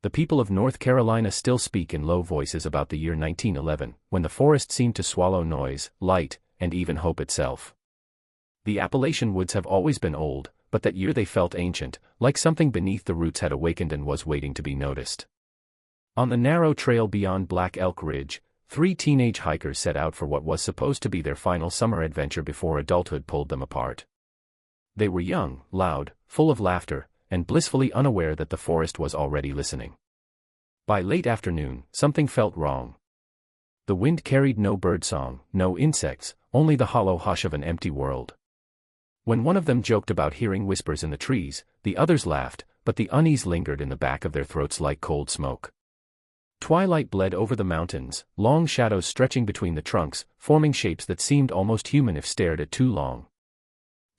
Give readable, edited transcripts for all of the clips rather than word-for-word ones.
The people of North Carolina still speak in low voices about the year 1911, when the forest seemed to swallow noise, light, and even hope itself. The Appalachian woods have always been old, but that year they felt ancient, like something beneath the roots had awakened and was waiting to be noticed. On the narrow trail beyond Black Elk Ridge, 3 teenage hikers set out for what was supposed to be their final summer adventure before adulthood pulled them apart. They were young, loud, full of laughter, and blissfully unaware that the forest was already listening. By late afternoon, something felt wrong. The wind carried no birdsong, no insects, only the hollow hush of an empty world. When one of them joked about hearing whispers in the trees, the others laughed, but the unease lingered in the back of their throats like cold smoke. Twilight bled over the mountains, long shadows stretching between the trunks, forming shapes that seemed almost human if stared at too long.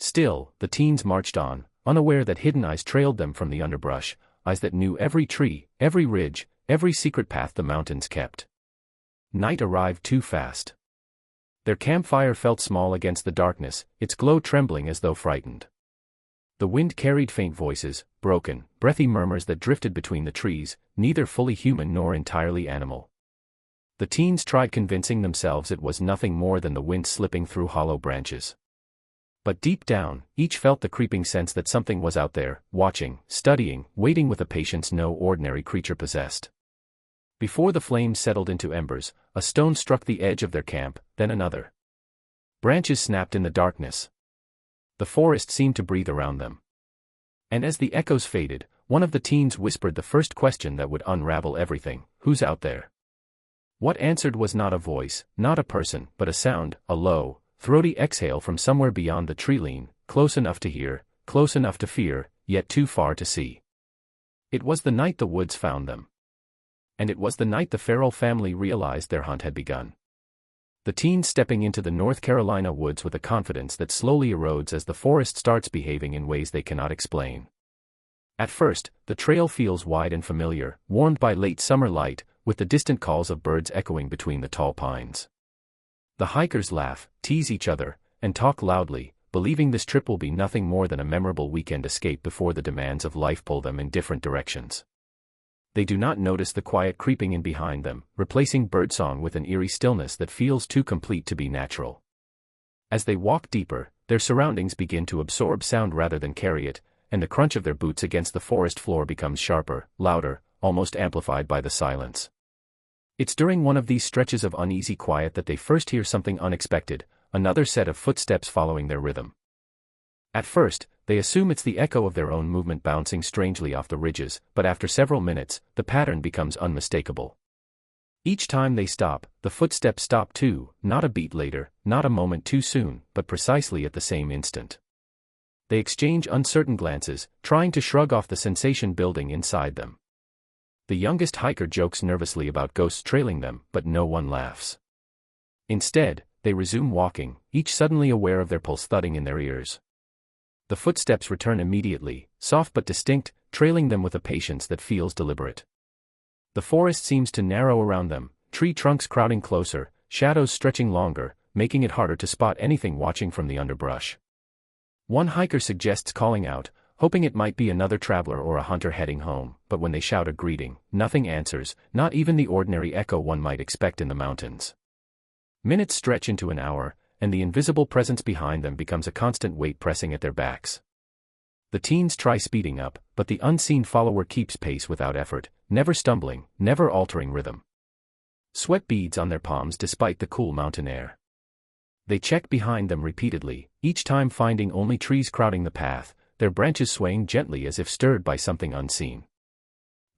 Still, the teens marched on, unaware that hidden eyes trailed them from the underbrush, eyes that knew every tree, every ridge, every secret path the mountains kept. Night arrived too fast. Their campfire felt small against the darkness, its glow trembling as though frightened. The wind carried faint voices, broken, breathy murmurs that drifted between the trees, neither fully human nor entirely animal. The teens tried convincing themselves it was nothing more than the wind slipping through hollow branches. But deep down, each felt the creeping sense that something was out there, watching, studying, waiting with a patience no ordinary creature possessed. Before the flames settled into embers, a stone struck the edge of their camp, then another. Branches snapped in the darkness. The forest seemed to breathe around them. And as the echoes faded, one of the teens whispered the first question that would unravel everything: who's out there? What answered was not a voice, not a person, but a sound, a low, throaty exhale from somewhere beyond the tree-line, close enough to hear, close enough to fear, yet too far to see. It was the night the woods found them. And it was the night the Farrell family realized their hunt had begun. The teens stepping into the North Carolina woods with a confidence that slowly erodes as the forest starts behaving in ways they cannot explain. At first, the trail feels wide and familiar, warmed by late summer light, with the distant calls of birds echoing between the tall pines. The hikers laugh, tease each other, and talk loudly, believing this trip will be nothing more than a memorable weekend escape before the demands of life pull them in different directions. They do not notice the quiet creeping in behind them, replacing birdsong with an eerie stillness that feels too complete to be natural. As they walk deeper, their surroundings begin to absorb sound rather than carry it, and the crunch of their boots against the forest floor becomes sharper, louder, almost amplified by the silence. It's during one of these stretches of uneasy quiet that they first hear something unexpected, another set of footsteps following their rhythm. At first, they assume it's the echo of their own movement bouncing strangely off the ridges, but after several minutes, the pattern becomes unmistakable. Each time they stop, the footsteps stop too, not a beat later, not a moment too soon, but precisely at the same instant. They exchange uncertain glances, trying to shrug off the sensation building inside them. The youngest hiker jokes nervously about ghosts trailing them, but no one laughs. Instead, they resume walking, each suddenly aware of their pulse thudding in their ears. The footsteps return immediately, soft but distinct, trailing them with a patience that feels deliberate. The forest seems to narrow around them, tree trunks crowding closer, shadows stretching longer, making it harder to spot anything watching from the underbrush. One hiker suggests calling out, hoping it might be another traveler or a hunter heading home, but when they shout a greeting, nothing answers, not even the ordinary echo one might expect in the mountains. Minutes stretch into an hour, and the invisible presence behind them becomes a constant weight pressing at their backs. The teens try speeding up, but the unseen follower keeps pace without effort, never stumbling, never altering rhythm. Sweat beads on their palms despite the cool mountain air. They check behind them repeatedly, each time finding only trees crowding the path, their branches swaying gently as if stirred by something unseen.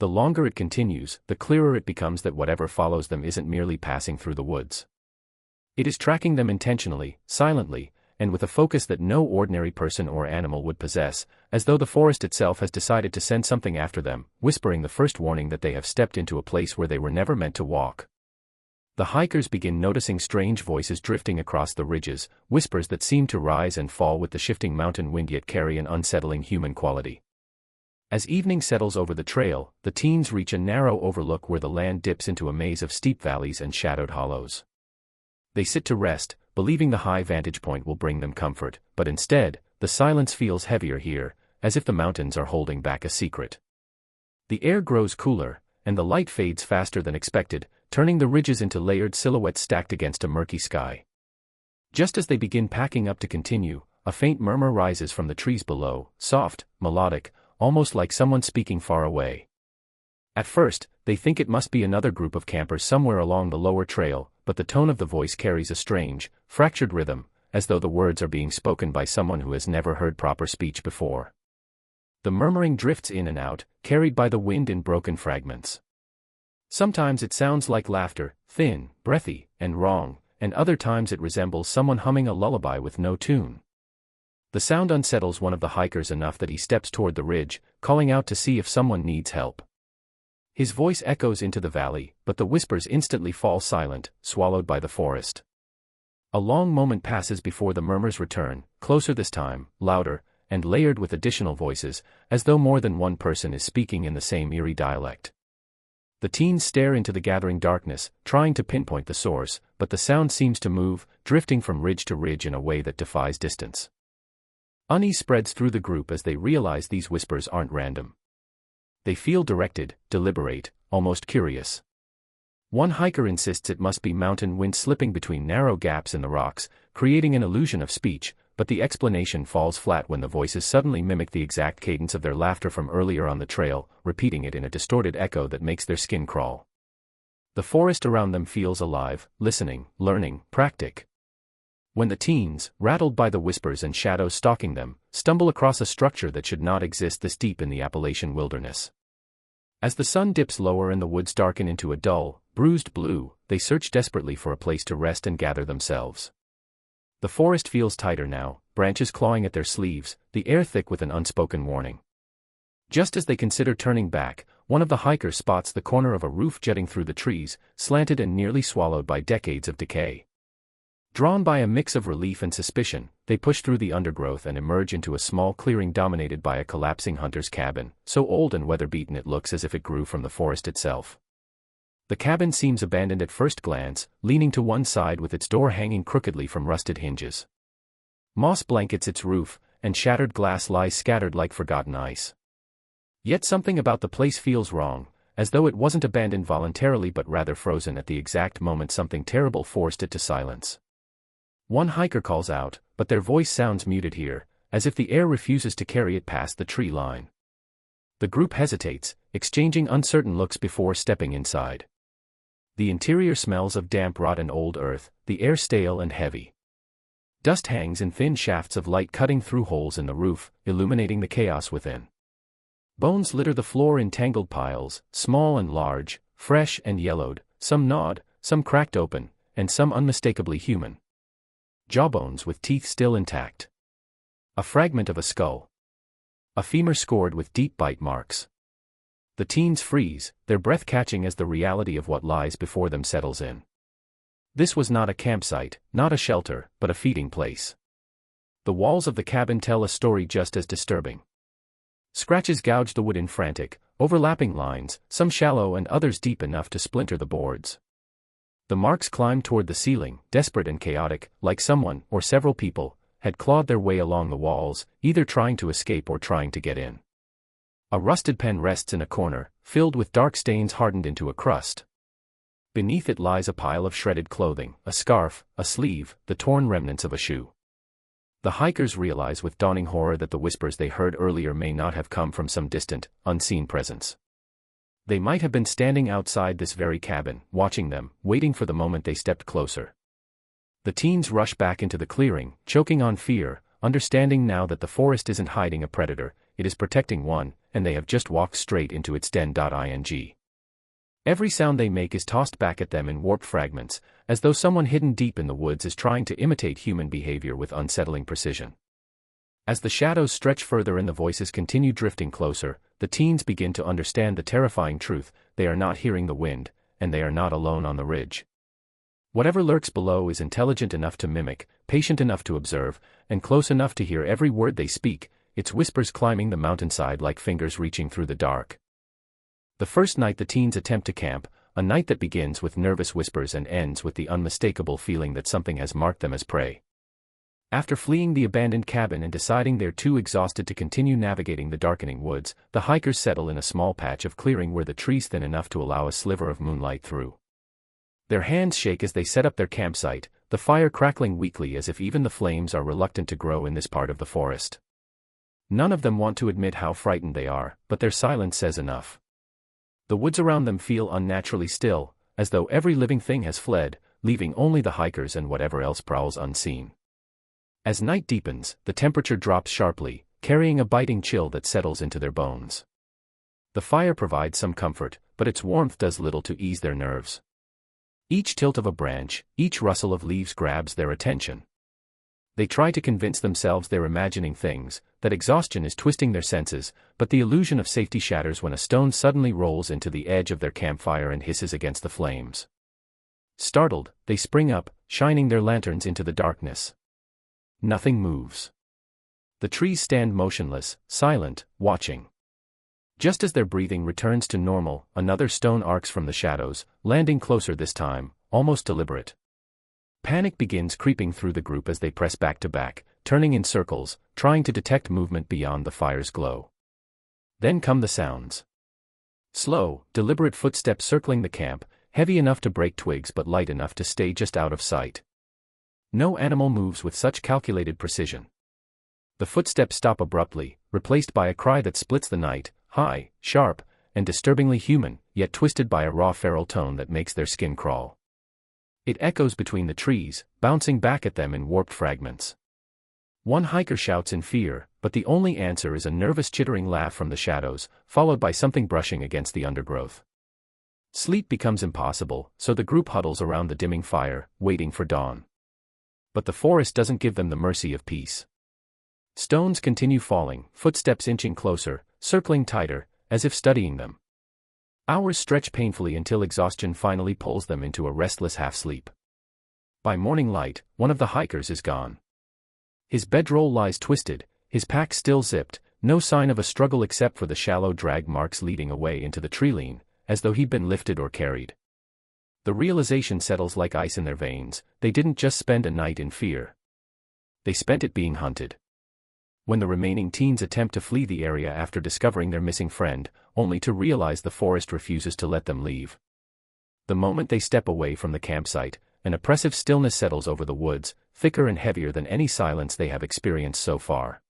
The longer it continues, the clearer it becomes that whatever follows them isn't merely passing through the woods. It is tracking them intentionally, silently, and with a focus that no ordinary person or animal would possess, as though the forest itself has decided to send something after them, whispering the first warning that they have stepped into a place where they were never meant to walk. The hikers begin noticing strange voices drifting across the ridges, whispers that seem to rise and fall with the shifting mountain wind yet carry an unsettling human quality. As evening settles over the trail, the teens reach a narrow overlook where the land dips into a maze of steep valleys and shadowed hollows. They sit to rest, believing the high vantage point will bring them comfort, but instead, the silence feels heavier here, as if the mountains are holding back a secret. The air grows cooler, and the light fades faster than expected, turning the ridges into layered silhouettes stacked against a murky sky. Just as they begin packing up to continue, a faint murmur rises from the trees below, soft, melodic, almost like someone speaking far away. At first, they think it must be another group of campers somewhere along the lower trail, but the tone of the voice carries a strange, fractured rhythm, as though the words are being spoken by someone who has never heard proper speech before. The murmuring drifts in and out, carried by the wind in broken fragments. Sometimes it sounds like laughter, thin, breathy, and wrong, and other times it resembles someone humming a lullaby with no tune. The sound unsettles one of the hikers enough that he steps toward the ridge, calling out to see if someone needs help. His voice echoes into the valley, but the whispers instantly fall silent, swallowed by the forest. A long moment passes before the murmurs return, closer this time, louder, and layered with additional voices, as though more than one person is speaking in the same eerie dialect. The teens stare into the gathering darkness, trying to pinpoint the source, but the sound seems to move, drifting from ridge to ridge in a way that defies distance. Unease spreads through the group as they realize these whispers aren't random. They feel directed, deliberate, almost curious. One hiker insists it must be mountain wind slipping between narrow gaps in the rocks, creating an illusion of speech, but the explanation falls flat when the voices suddenly mimic the exact cadence of their laughter from earlier on the trail, repeating it in a distorted echo that makes their skin crawl. The forest around them feels alive, listening, learning, practic. When the teens, rattled by the whispers and shadows stalking them, stumble across a structure that should not exist this deep in the Appalachian wilderness. As the sun dips lower and the woods darken into a dull, bruised blue, they search desperately for a place to rest and gather themselves. The forest feels tighter now, branches clawing at their sleeves, the air thick with an unspoken warning. Just as they consider turning back, one of the hikers spots the corner of a roof jutting through the trees, slanted and nearly swallowed by decades of decay. Drawn by a mix of relief and suspicion, they push through the undergrowth and emerge into a small clearing dominated by a collapsing hunter's cabin, so old and weather-beaten it looks as if it grew from the forest itself. The cabin seems abandoned at first glance, leaning to one side with its door hanging crookedly from rusted hinges. Moss blankets its roof, and shattered glass lies scattered like forgotten ice. Yet something about the place feels wrong, as though it wasn't abandoned voluntarily but rather frozen at the exact moment something terrible forced it to silence. One hiker calls out, but their voice sounds muted here, as if the air refuses to carry it past the tree line. The group hesitates, exchanging uncertain looks before stepping inside. The interior smells of damp rot and old earth, the air stale and heavy. Dust hangs in thin shafts of light cutting through holes in the roof, illuminating the chaos within. Bones litter the floor in tangled piles, small and large, fresh and yellowed, some gnawed, some cracked open, and some unmistakably human. Jawbones with teeth still intact. A fragment of a skull. A femur scored with deep bite marks. The teens freeze, their breath catching as the reality of what lies before them settles in. This was not a campsite, not a shelter, but a feeding place. The walls of the cabin tell a story just as disturbing. Scratches gouge the wood in frantic, overlapping lines, some shallow and others deep enough to splinter the boards. The marks climb toward the ceiling, desperate and chaotic, like someone, or several people, had clawed their way along the walls, either trying to escape or trying to get in. A rusted pen rests in a corner, filled with dark stains hardened into a crust. Beneath it lies a pile of shredded clothing, a scarf, a sleeve, the torn remnants of a shoe. The hikers realize with dawning horror that the whispers they heard earlier may not have come from some distant, unseen presence. They might have been standing outside this very cabin, watching them, waiting for the moment they stepped closer. The teens rush back into the clearing, choking on fear, understanding now that the forest isn't hiding a predator, it is protecting one, and they have just walked straight into its den.ing. Every sound they make is tossed back at them in warped fragments, as though someone hidden deep in the woods is trying to imitate human behavior with unsettling precision. As the shadows stretch further and the voices continue drifting closer, the teens begin to understand the terrifying truth: they are not hearing the wind, and they are not alone on the ridge. Whatever lurks below is intelligent enough to mimic, patient enough to observe, and close enough to hear every word they speak, its whispers climbing the mountainside like fingers reaching through the dark. The first night the teens attempt to camp, a night that begins with nervous whispers and ends with the unmistakable feeling that something has marked them as prey. After fleeing the abandoned cabin and deciding they're too exhausted to continue navigating the darkening woods, the hikers settle in a small patch of clearing where the tree's thin enough to allow a sliver of moonlight through. Their hands shake as they set up their campsite, the fire crackling weakly as if even the flames are reluctant to grow in this part of the forest. None of them want to admit how frightened they are, but their silence says enough. The woods around them feel unnaturally still, as though every living thing has fled, leaving only the hikers and whatever else prowls unseen. As night deepens, the temperature drops sharply, carrying a biting chill that settles into their bones. The fire provides some comfort, but its warmth does little to ease their nerves. Each tilt of a branch, each rustle of leaves grabs their attention. They try to convince themselves they're imagining things, that exhaustion is twisting their senses, but the illusion of safety shatters when a stone suddenly rolls into the edge of their campfire and hisses against the flames. Startled, they spring up, shining their lanterns into the darkness. Nothing moves. The trees stand motionless, silent, watching. Just as their breathing returns to normal, another stone arcs from the shadows, landing closer this time, almost deliberate. Panic begins creeping through the group as they press back to back, turning in circles, trying to detect movement beyond the fire's glow. Then come the sounds. Slow, deliberate footsteps circling the camp, heavy enough to break twigs but light enough to stay just out of sight. No animal moves with such calculated precision. The footsteps stop abruptly, replaced by a cry that splits the night, high, sharp, and disturbingly human, yet twisted by a raw feral tone that makes their skin crawl. It echoes between the trees, bouncing back at them in warped fragments. One hiker shouts in fear, but the only answer is a nervous chittering laugh from the shadows, followed by something brushing against the undergrowth. Sleep becomes impossible, so the group huddles around the dimming fire, waiting for dawn. But the forest doesn't give them the mercy of peace. Stones continue falling, footsteps inching closer, circling tighter, as if studying them. Hours stretch painfully until exhaustion finally pulls them into a restless half-sleep. By morning light, one of the hikers is gone. His bedroll lies twisted, his pack still zipped, no sign of a struggle except for the shallow drag marks leading away into the treeline, as though he'd been lifted or carried. The realization settles like ice in their veins, they didn't just spend a night in fear. They spent it being hunted. When the remaining teens attempt to flee the area after discovering their missing friend, only to realize the forest refuses to let them leave. The moment they step away from the campsite, an oppressive stillness settles over the woods, thicker and heavier than any silence they have experienced so far.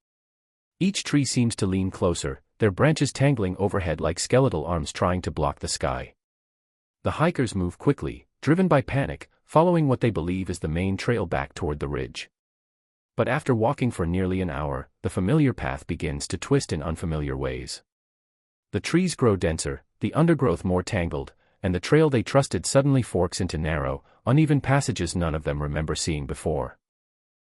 Each tree seems to lean closer, their branches tangling overhead like skeletal arms trying to block the sky. The hikers move quickly, driven by panic, following what they believe is the main trail back toward the ridge. But after walking for nearly an hour, the familiar path begins to twist in unfamiliar ways. The trees grow denser, the undergrowth more tangled, and the trail they trusted suddenly forks into narrow, uneven passages none of them remember seeing before.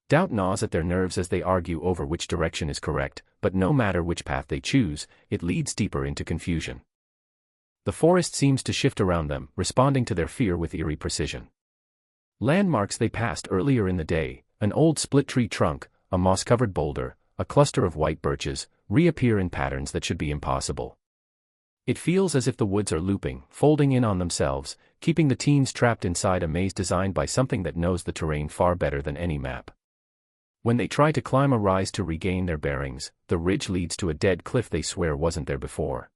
Doubt gnaws at their nerves as they argue over which direction is correct, but no matter which path they choose, it leads deeper into confusion. The forest seems to shift around them, responding to their fear with eerie precision. Landmarks they passed earlier in the day, an old split-tree trunk, a moss-covered boulder, a cluster of white birches, reappear in patterns that should be impossible. It feels as if the woods are looping, folding in on themselves, keeping the teens trapped inside a maze designed by something that knows the terrain far better than any map. When they try to climb a rise to regain their bearings, the ridge leads to a dead cliff they swear wasn't there before.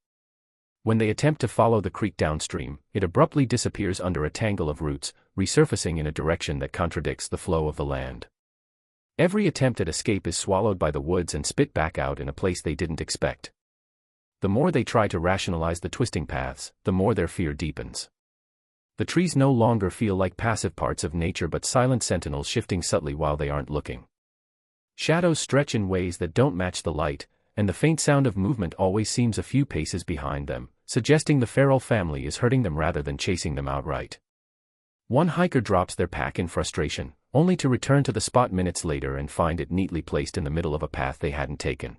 When they attempt to follow the creek downstream, it abruptly disappears under a tangle of roots, resurfacing in a direction that contradicts the flow of the land. Every attempt at escape is swallowed by the woods and spit back out in a place they didn't expect. The more they try to rationalize the twisting paths, the more their fear deepens. The trees no longer feel like passive parts of nature but silent sentinels shifting subtly while they aren't looking. Shadows stretch in ways that don't match the light, and the faint sound of movement always seems a few paces behind them, suggesting the feral family is hurting them rather than chasing them outright. One hiker drops their pack in frustration, only to return to the spot minutes later and find it neatly placed in the middle of a path they hadn't taken.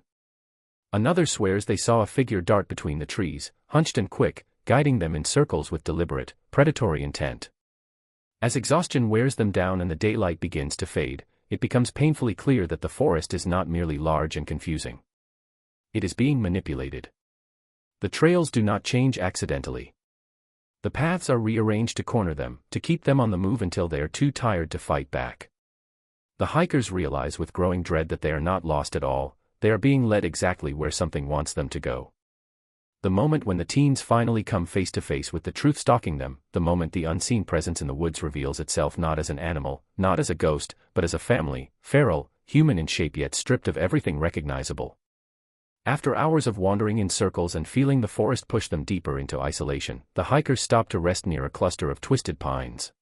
Another swears they saw a figure dart between the trees, hunched and quick, guiding them in circles with deliberate, predatory intent. As exhaustion wears them down and the daylight begins to fade, it becomes painfully clear that the forest is not merely large and confusing. It is being manipulated. The trails do not change accidentally. The paths are rearranged to corner them, to keep them on the move until they are too tired to fight back. The hikers realize with growing dread that they are not lost at all, they are being led exactly where something wants them to go. The moment when the teens finally come face to face with the truth stalking them, the moment the unseen presence in the woods reveals itself not as an animal, not as a ghost, but as a family, feral, human in shape yet stripped of everything recognizable. After hours of wandering in circles and feeling the forest push them deeper into isolation, the hikers stop to rest near a cluster of twisted pines.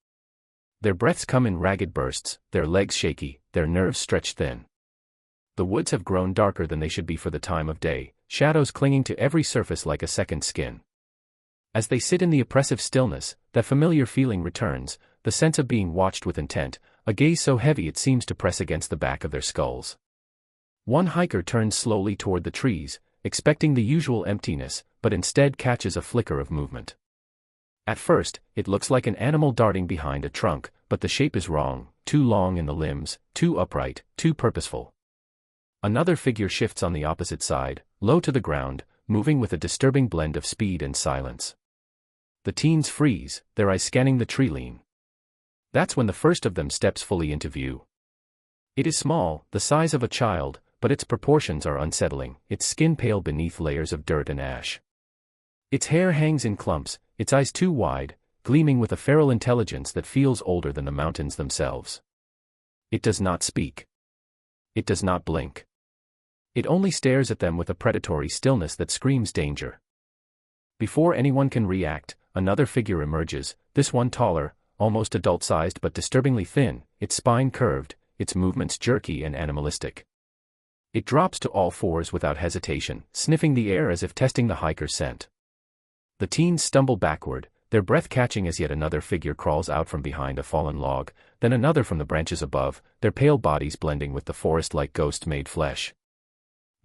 Their breaths come in ragged bursts, their legs shaky, their nerves stretched thin. The woods have grown darker than they should be for the time of day, shadows clinging to every surface like a second skin. As they sit in the oppressive stillness, that familiar feeling returns, the sense of being watched with intent, a gaze so heavy it seems to press against the back of their skulls. One hiker turns slowly toward the trees, expecting the usual emptiness, but instead catches a flicker of movement. At first, it looks like an animal darting behind a trunk, but the shape is wrong, too long in the limbs, too upright, too purposeful. Another figure shifts on the opposite side, low to the ground, moving with a disturbing blend of speed and silence. The teens freeze, their eyes scanning the tree line. That's when the first of them steps fully into view. It is small, the size of a child, but its proportions are unsettling, its skin pale beneath layers of dirt and ash. Its hair hangs in clumps, its eyes too wide, gleaming with a feral intelligence that feels older than the mountains themselves. It does not speak. It does not blink. It only stares at them with a predatory stillness that screams danger. Before anyone can react, another figure emerges, this one taller, almost adult-sized but disturbingly thin, its spine curved, its movements jerky and animalistic. It drops to all fours without hesitation, sniffing the air as if testing the hiker's scent. The teens stumble backward, their breath catching as yet another figure crawls out from behind a fallen log, then another from the branches above, their pale bodies blending with the forest-like ghost-made flesh.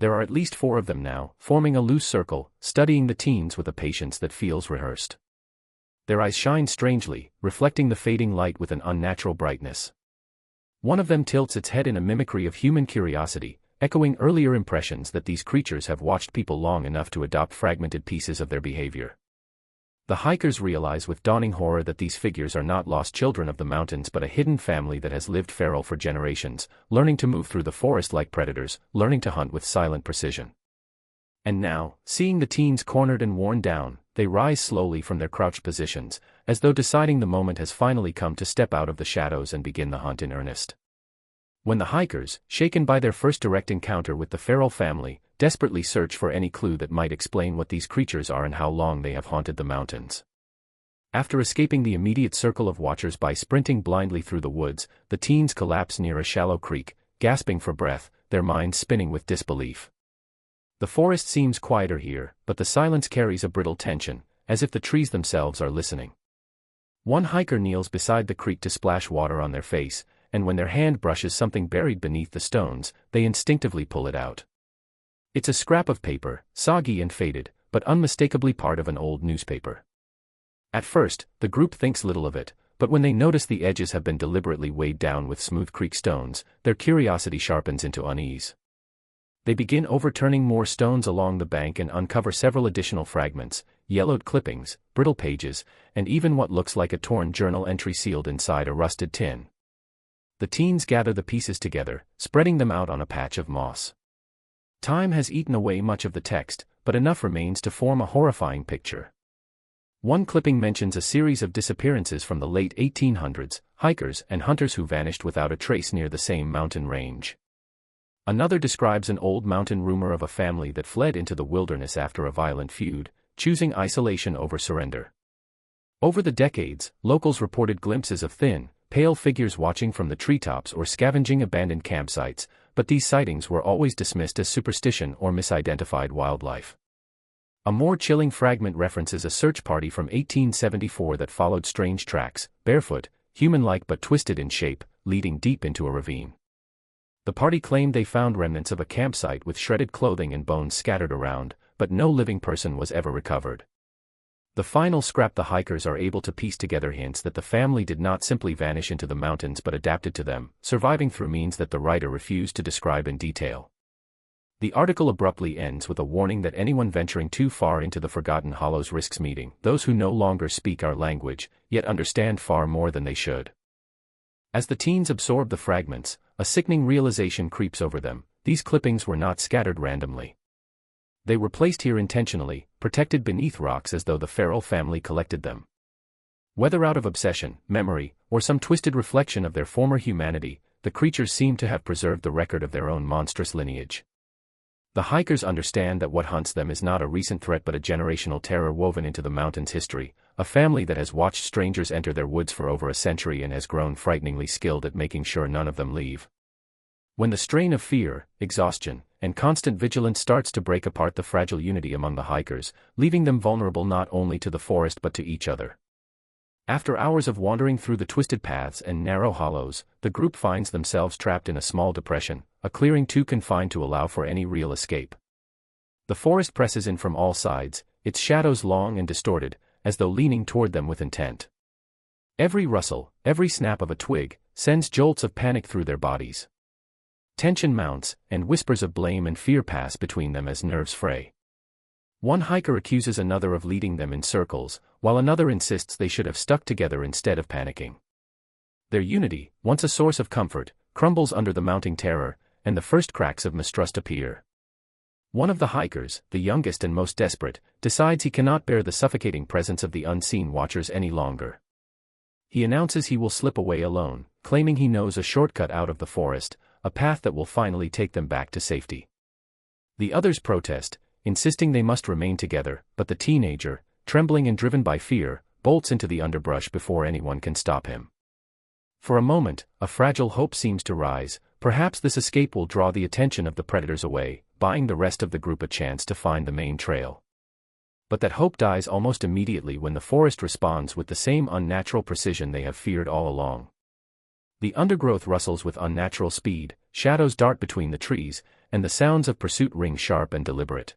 There are at least 4 of them now, forming a loose circle, studying the teens with a patience that feels rehearsed. Their eyes shine strangely, reflecting the fading light with an unnatural brightness. One of them tilts its head in a mimicry of human curiosity, echoing earlier impressions that these creatures have watched people long enough to adopt fragmented pieces of their behavior. The hikers realize with dawning horror that these figures are not lost children of the mountains but a hidden family that has lived feral for generations, learning to move through the forest like predators, learning to hunt with silent precision. And now, seeing the teens cornered and worn down, they rise slowly from their crouched positions, as though deciding the moment has finally come to step out of the shadows and begin the hunt in earnest. When the hikers, shaken by their first direct encounter with the feral family, desperately search for any clue that might explain what these creatures are and how long they have haunted the mountains. After escaping the immediate circle of watchers by sprinting blindly through the woods, the teens collapse near a shallow creek, gasping for breath, their minds spinning with disbelief. The forest seems quieter here, but the silence carries a brittle tension, as if the trees themselves are listening. One hiker kneels beside the creek to splash water on their face, and when their hand brushes something buried beneath the stones, they instinctively pull it out. It's a scrap of paper, soggy and faded, but unmistakably part of an old newspaper. At first, the group thinks little of it, but when they notice the edges have been deliberately weighed down with smooth creek stones, their curiosity sharpens into unease. They begin overturning more stones along the bank and uncover several additional fragments, yellowed clippings, brittle pages, and even what looks like a torn journal entry sealed inside a rusted tin. The teens gather the pieces together, spreading them out on a patch of moss. Time has eaten away much of the text, but enough remains to form a horrifying picture. One clipping mentions a series of disappearances from the late 1800s, hikers and hunters who vanished without a trace near the same mountain range. Another describes an old mountain rumor of a family that fled into the wilderness after a violent feud, choosing isolation over surrender. Over the decades, locals reported glimpses of thin, pale figures watching from the treetops or scavenging abandoned campsites, but these sightings were always dismissed as superstition or misidentified wildlife. A more chilling fragment references a search party from 1874 that followed strange tracks, barefoot, human-like but twisted in shape, leading deep into a ravine. The party claimed they found remnants of a campsite with shredded clothing and bones scattered around, but no living person was ever recovered. The final scrap the hikers are able to piece together hints that the family did not simply vanish into the mountains but adapted to them, surviving through means that the writer refused to describe in detail. The article abruptly ends with a warning that anyone venturing too far into the Forgotten Hollows risks meeting those who no longer speak our language, yet understand far more than they should. As the teens absorb the fragments, a sickening realization creeps over them: these clippings were not scattered randomly. They were placed here intentionally, protected beneath rocks as though the feral family collected them. Whether out of obsession, memory, or some twisted reflection of their former humanity, the creatures seem to have preserved the record of their own monstrous lineage. The hikers understand that what hunts them is not a recent threat but a generational terror woven into the mountain's history, a family that has watched strangers enter their woods for over a century and has grown frighteningly skilled at making sure none of them leave. When the strain of fear, exhaustion, and constant vigilance starts to break apart the fragile unity among the hikers, leaving them vulnerable not only to the forest but to each other. After hours of wandering through the twisted paths and narrow hollows, the group finds themselves trapped in a small depression, a clearing too confined to allow for any real escape. The forest presses in from all sides, its shadows long and distorted, as though leaning toward them with intent. Every rustle, every snap of a twig, sends jolts of panic through their bodies. Tension mounts, and whispers of blame and fear pass between them as nerves fray. One hiker accuses another of leading them in circles, while another insists they should have stuck together instead of panicking. Their unity, once a source of comfort, crumbles under the mounting terror, and the first cracks of mistrust appear. One of the hikers, the youngest and most desperate, decides he cannot bear the suffocating presence of the unseen watchers any longer. He announces he will slip away alone, claiming he knows a shortcut out of the forest, a path that will finally take them back to safety. The others protest, insisting they must remain together, but the teenager, trembling and driven by fear, bolts into the underbrush before anyone can stop him. For a moment, a fragile hope seems to rise: perhaps this escape will draw the attention of the predators away, buying the rest of the group a chance to find the main trail. But that hope dies almost immediately when the forest responds with the same unnatural precision they have feared all along. The undergrowth rustles with unnatural speed, shadows dart between the trees, and the sounds of pursuit ring sharp and deliberate.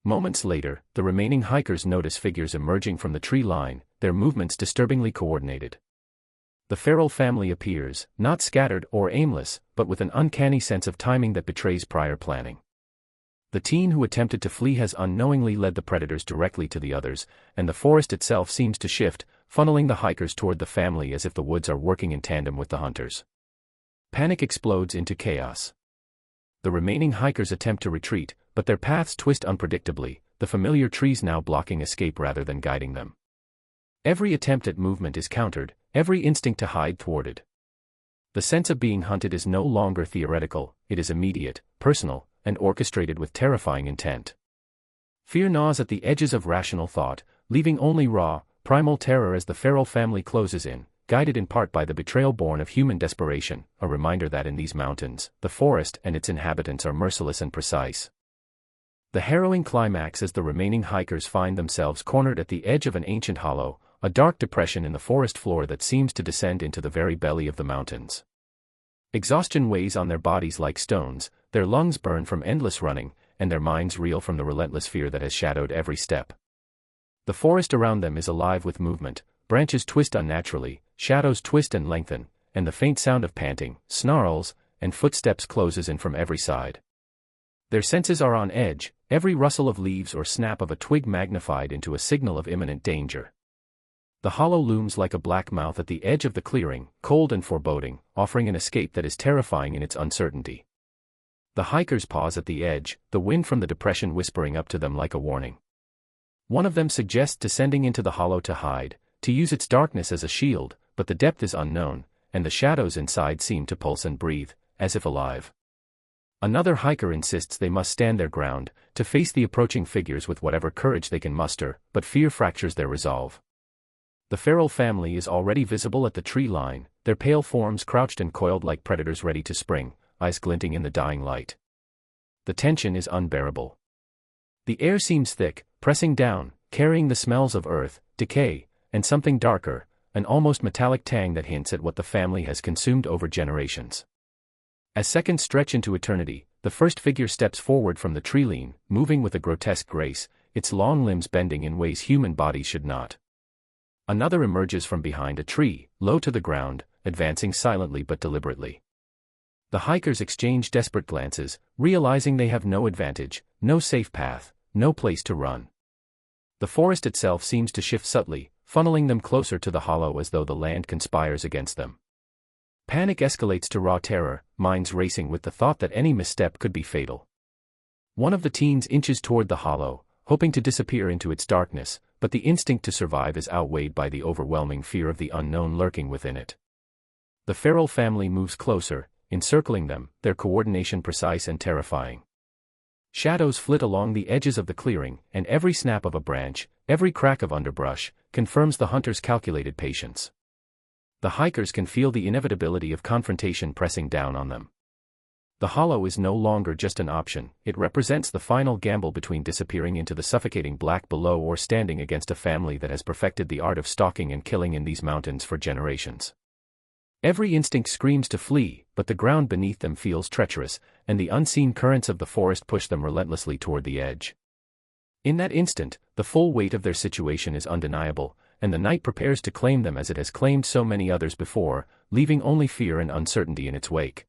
Moments later, the remaining hikers notice figures emerging from the tree line, their movements disturbingly coordinated. The feral family appears, not scattered or aimless, but with an uncanny sense of timing that betrays prior planning. The teen who attempted to flee has unknowingly led the predators directly to the others, and the forest itself seems to shift, funneling the hikers toward the family as if the woods are working in tandem with the hunters. Panic explodes into chaos. The remaining hikers attempt to retreat, but their paths twist unpredictably, the familiar trees now blocking escape rather than guiding them. Every attempt at movement is countered, every instinct to hide thwarted. The sense of being hunted is no longer theoretical, it is immediate, personal, and orchestrated with terrifying intent. Fear gnaws at the edges of rational thought, leaving only raw, primal terror as the feral family closes in, guided in part by the betrayal born of human desperation, a reminder that in these mountains, the forest and its inhabitants are merciless and precise. The harrowing climax as the remaining hikers find themselves cornered at the edge of an ancient hollow, a dark depression in the forest floor that seems to descend into the very belly of the mountains. Exhaustion weighs on their bodies like stones, their lungs burn from endless running, and their minds reel from the relentless fear that has shadowed every step. The forest around them is alive with movement, branches twist unnaturally, shadows twist and lengthen, and the faint sound of panting, snarls, and footsteps closes in from every side. Their senses are on edge, every rustle of leaves or snap of a twig magnified into a signal of imminent danger. The hollow looms like a black mouth at the edge of the clearing, cold and foreboding, offering an escape that is terrifying in its uncertainty. The hikers pause at the edge, the wind from the depression whispering up to them like a warning. One of them suggests descending into the hollow to hide, to use its darkness as a shield, but the depth is unknown, and the shadows inside seem to pulse and breathe, as if alive. Another hiker insists they must stand their ground, to face the approaching figures with whatever courage they can muster, but fear fractures their resolve. The feral family is already visible at the tree line, their pale forms crouched and coiled like predators ready to spring, eyes glinting in the dying light. The tension is unbearable. The air seems thick, pressing down, carrying the smells of earth, decay, and something darker, an almost metallic tang that hints at what the family has consumed over generations. As seconds stretch into eternity, the first figure steps forward from the tree line, moving with a grotesque grace, its long limbs bending in ways human bodies should not. Another emerges from behind a tree, low to the ground, advancing silently but deliberately. The hikers exchange desperate glances, realizing they have no advantage, no safe path, no place to run. The forest itself seems to shift subtly, funneling them closer to the hollow as though the land conspires against them. Panic escalates to raw terror, minds racing with the thought that any misstep could be fatal. One of the teens inches toward the hollow, hoping to disappear into its darkness, but the instinct to survive is outweighed by the overwhelming fear of the unknown lurking within it. The feral family moves closer, encircling them, their coordination precise and terrifying. Shadows flit along the edges of the clearing, and every snap of a branch, every crack of underbrush, confirms the hunter's calculated patience. The hikers can feel the inevitability of confrontation pressing down on them. The hollow is no longer just an option, it represents the final gamble between disappearing into the suffocating black below or standing against a family that has perfected the art of stalking and killing in these mountains for generations. Every instinct screams to flee, but the ground beneath them feels treacherous, and the unseen currents of the forest push them relentlessly toward the edge. In that instant, the full weight of their situation is undeniable, and the night prepares to claim them as it has claimed so many others before, leaving only fear and uncertainty in its wake.